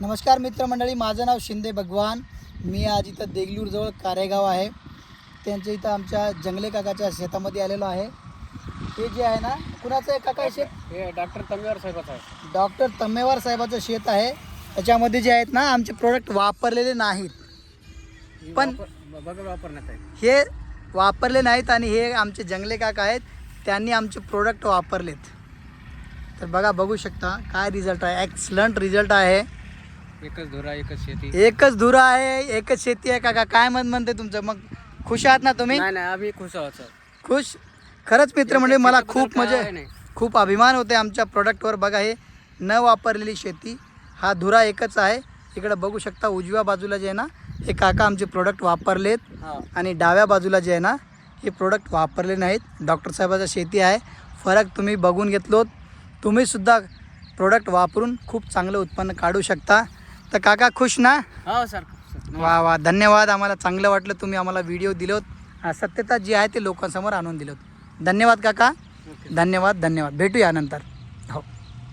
नमस्कार मित्रमंडळी, माझं नाव शिंदे भगवान. मी आज इथं देगलूरजवळ कारेगाव आहे. त्यांच्या इथं आमच्या जंगले काकाच्या शेतामध्ये आलेलो आहे. हे जे आहे ना, कुणाचं आहे काका शेत? हे डॉक्टर तम्मेवार साहेबाचं आहे. डॉक्टर तम्मेवार साहेबाचं शेत आहे. त्याच्यामध्ये जे आहेत ना, आमचे प्रोडक्ट वापरलेले नाहीत, पण बघा वापरण्यात आहे. हे वापरले नाहीत आणि हे आमचे जंगले काका आहेत, त्यांनी आमचे प्रोडक्ट वापरलेत. तर बघू शकता काय रिझल्ट आहे. एक्सलंट रिझल्ट आहे. एकच धुरा एकच शेती. एकच धुरा आहे, एकच शेती आहे. काका काय म्हणते तुमचं? मग खुश आहात ना तुम्ही? नाही आम्ही खुश आहोत सर. खुश खरंच मित्र म्हणजे मला खूप नाही. म्हणजे खूप अभिमान होते आमच्या प्रोडक्टवर. बघा, हे न वापरलेली शेती, हा धुरा एकच आहे. इकडे बघू शकता उजव्या बाजूला जे आहे ना, हे काका आमचे प्रोडक्ट वापरलेत आणि डाव्या बाजूला जे आहे ना, हे प्रोडक्ट वापरले नाहीत. डॉक्टर साहेबाचा शेती आहे. फरक तुम्ही बघून घेतलोत. तुम्हीसुद्धा प्रोडक्ट वापरून खूप चांगलं उत्पन्न काढू शकता. तर काका खुश ना? हो सर. वा वा, धन्यवाद. आम्हाला चांगलं वाटलं तुम्ही आम्हाला व्हिडिओ दिलोत. सत्यता जी आहे ते लोकांसमोर आणून दिलोत. धन्यवाद काका. धन्यवाद. भेटूया नंतर.